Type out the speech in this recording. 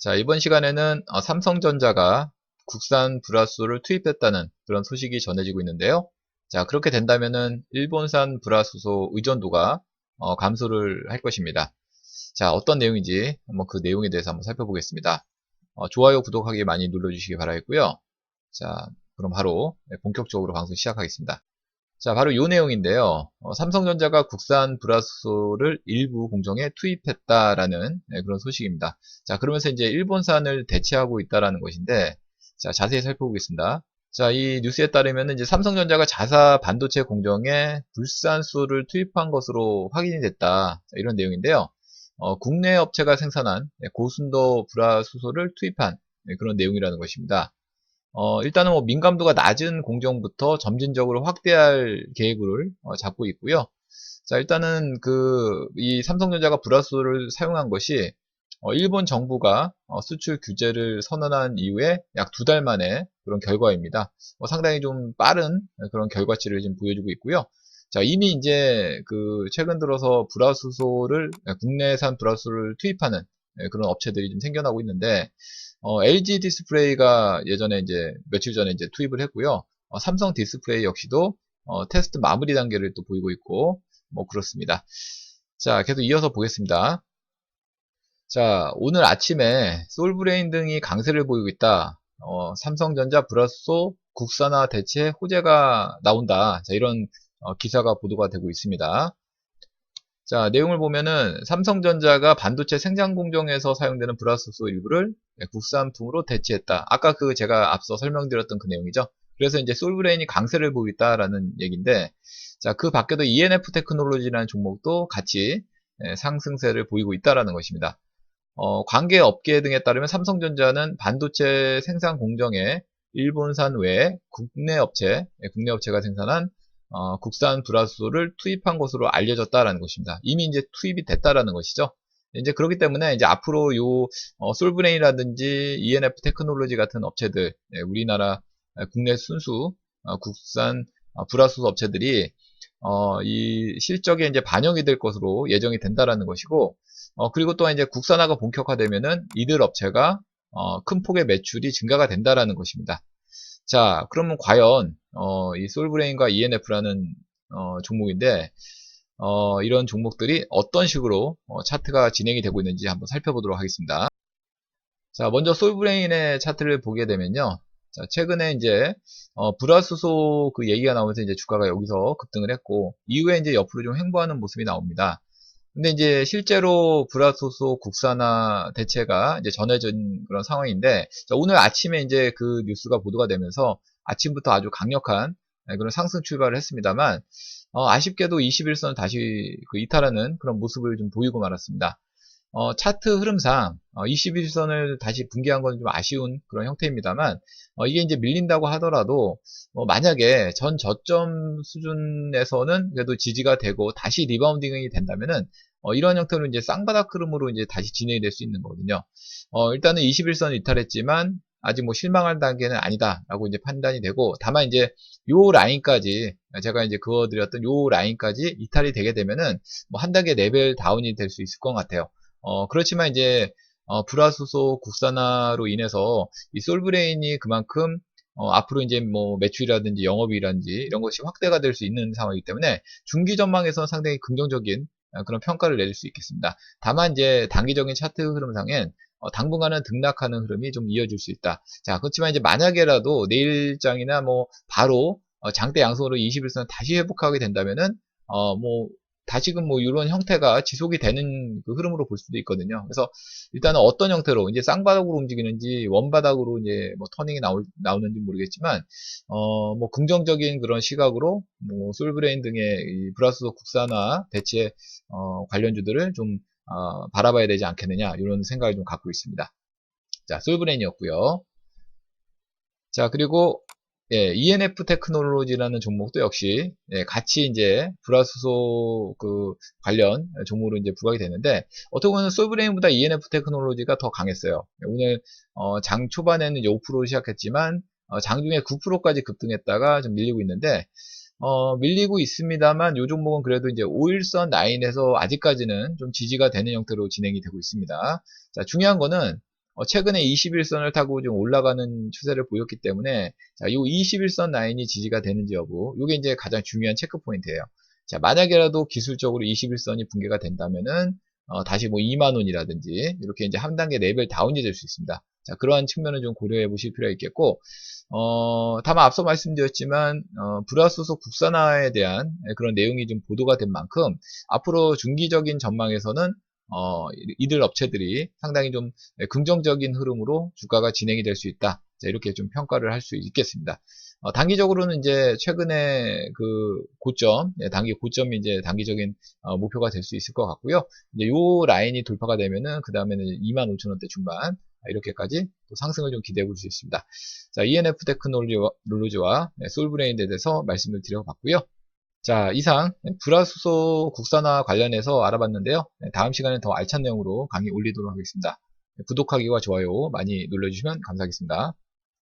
자, 이번 시간에는 삼성전자가 국산 불화수소를 투입했다는 그런 소식이 전해지고 있는데요. 자, 그렇게 된다면은 일본산 불화수소 의존도가 감소를 할 것입니다. 자, 어떤 내용인지 한번 그 내용에 대해서 한번 살펴보겠습니다. 좋아요, 구독하기 많이 눌러주시기 바라겠고요. 자, 그럼 바로 본격적으로 방송 시작하겠습니다. 자, 바로 이 내용인데요. 삼성전자가 국산 불화수소를 일부 공정에 투입했다라는 그런 소식입니다. 자, 그러면서 이제 일본산을 대체하고 있다라는 것인데, 자, 자세히 살펴보겠습니다. 자, 이 뉴스에 따르면 이제 삼성전자가 자사 반도체 공정에 불산수를 투입한 것으로 확인이 됐다. 자, 이런 내용인데요. 국내 업체가 생산한 고순도 불화수소를 투입한 그런 내용이라는 것입니다. 일단은 뭐 민감도가 낮은 공정부터 점진적으로 확대할 계획을 잡고 있고요. 자, 일단은 이 삼성전자가 불화수소를 사용한 것이 일본 정부가 수출 규제를 선언한 이후에 약 2달 만에 그런 결과입니다. 상당히 좀 빠른 그런 결과치를 지금 보여주고 있고요. 자, 이미 이제 최근 들어서 국내산 불화수소를 투입하는 그런 업체들이 좀 생겨나고 있는데, LG 디스플레이가 예전에 이제 며칠 전에 이제 투입을 했고요. 삼성 디스플레이 역시도 테스트 마무리 단계를 또 보이고 있고 뭐 그렇습니다. 자, 계속 이어서 보겠습니다. 자, 오늘 아침에 솔브레인 등이 강세를 보이고 있다. 삼성전자 불화수소 국산화 대체 호재가 나온다. 자, 이런 기사가 보도가 되고 있습니다. 자, 내용을 보면은 삼성전자가 반도체 생산 공정에서 사용되는 불화수소 일부를 국산품으로 대체했다. 아까 제가 앞서 설명드렸던 그 내용이죠. 그래서 이제 솔브레인이 강세를 보이고 있다라는 얘기인데, 자, 그 밖에도 ENF 테크놀로지라는 종목도 같이 상승세를 보이고 있다라는 것입니다. 관계 업계 등에 따르면 삼성전자는 반도체 생산 공정에 일본산 외에 국내 업체가 생산한 국산 불화수소를 투입한 것으로 알려졌다라는 것입니다. 이미 이제 투입이 됐다라는 것이죠. 이제 그렇기 때문에 이제 앞으로 솔브레인이라든지 ENF 테크놀로지 같은 업체들, 우리나라 국내 순수 국산 불화수소 업체들이 이 실적에 이제 반영이 될 것으로 예정이 된다라는 것이고, 그리고 또한 이제 국산화가 본격화되면은 이들 업체가 큰 폭의 매출이 증가가 된다라는 것입니다. 자, 그러면 과연 이 솔브레인과 ENF라는 종목인데, 이런 종목들이 어떤 식으로 차트가 진행이 되고 있는지 한번 살펴보도록 하겠습니다. 자, 먼저 솔브레인의 차트를 보게 되면요. 자, 최근에 이제 불화수소 얘기가 나오면서 이제 주가가 여기서 급등을 했고, 이후에 이제 옆으로 좀 횡보하는 모습이 나옵니다. 근데 이제 실제로 불화수소 국산화 대체가 이제 전해진 그런 상황인데, 자, 오늘 아침에 이제 그 뉴스가 보도가 되면서 아침부터 아주 강력한 그런 상승 출발을 했습니다만, 아쉽게도 21선을 다시 이탈하는 그런 모습을 좀 보이고 말았습니다. 차트 흐름상 21선을 다시 붕괴한 건 좀 아쉬운 그런 형태입니다만, 이게 이제 밀린다고 하더라도 만약에 전 저점 수준에서는 그래도 지지가 되고 다시 리바운딩이 된다면은 이런 형태로 이제 쌍바닥 흐름으로 이제 다시 진행이 될 수 있는 거거든요. 일단은 21선을 이탈했지만 아직 뭐 실망할 단계는 아니다라고 이제 판단이 되고, 다만 이제 요 라인까지, 제가 이제 그어드렸던 요 라인까지 이탈이 되게 되면은 뭐 한 단계 레벨 다운이 될 수 있을 것 같아요. 그렇지만 이제 불화수소 국산화로 인해서 이 솔브레인이 그만큼 앞으로 이제 뭐 매출이라든지 영업이라든지 이런 것이 확대가 될 수 있는 상황이기 때문에 중기 전망에서는 상당히 긍정적인 그런 평가를 내릴 수 있겠습니다. 다만 이제 단기적인 차트 흐름상엔 당분간은 등락하는 흐름이 좀 이어질 수 있다. 자, 그렇지만 이제 만약에라도 내일장이나 뭐 바로 장대 양성으로 21선 다시 회복하게 된다면은 뭐 다시금 뭐 이런 형태가 지속이 되는 그 흐름으로 볼 수도 있거든요. 그래서 일단은 어떤 형태로 이제 쌍바닥으로 움직이는지 원바닥으로 이제 뭐 터닝이 나오는지 모르겠지만 뭐 긍정적인 그런 시각으로 뭐 솔브레인 등의 이 불화수소 국산화 대체 관련주들을 좀 바라봐야 되지 않겠느냐 이런 생각을 좀 갖고 있습니다. 자, 솔브레인이었고요. 자, 그리고 예, ENF 테크놀로지라는 종목도 역시 같이 이제 불화수소 관련 종목으로 이제 부각이 되는데, 어떻게 보면 솔브레인보다 ENF 테크놀로지가 더 강했어요. 오늘 장 초반에는 이제 5% 시작했지만 장중에 9%까지 급등했다가 좀 밀리고 있는데, 밀리고 있습니다만 이 종목은 그래도 이제 5일선 라인에서 아직까지는 좀 지지가 되는 형태로 진행이 되고 있습니다. 자, 중요한 거는 최근에 21선을 타고 좀 올라가는 추세를 보였기 때문에 자, 이 21선 라인이 지지가 되는지 여부, 이게 이제 가장 중요한 체크 포인트예요. 자, 만약에라도 기술적으로 21선이 붕괴가 된다면은 다시 뭐 2만 원이라든지 이렇게 이제 한 단계 레벨 다운이 될 수 있습니다. 자, 그러한 측면을 좀 고려해 보실 필요가 있겠고, 다만 앞서 말씀드렸지만 불화수소 국산화에 대한 그런 내용이 좀 보도가 된 만큼 앞으로 중기적인 전망에서는 이들 업체들이 상당히 좀 긍정적인 흐름으로 주가가 진행이 될 수 있다. 자, 이렇게 좀 평가를 할 수 있겠습니다. 단기적으로는 이제 최근에 그 고점, 단기 고점이 이제 단기적인 목표가 될 수 있을 것 같고요. 이제 요 라인이 돌파가 되면은 그 다음에는 25,000원대 중반 이렇게까지 또 상승을 좀 기대해 볼 수 있습니다. 자, ENF 테크놀로지와 솔브레인에 대해서 말씀을 드려봤고요. 자, 이상 불화수소 국산화 관련해서 알아봤는데요. 다음 시간에 더 알찬 내용으로 강의 올리도록 하겠습니다. 구독하기와 좋아요 많이 눌러주시면 감사하겠습니다.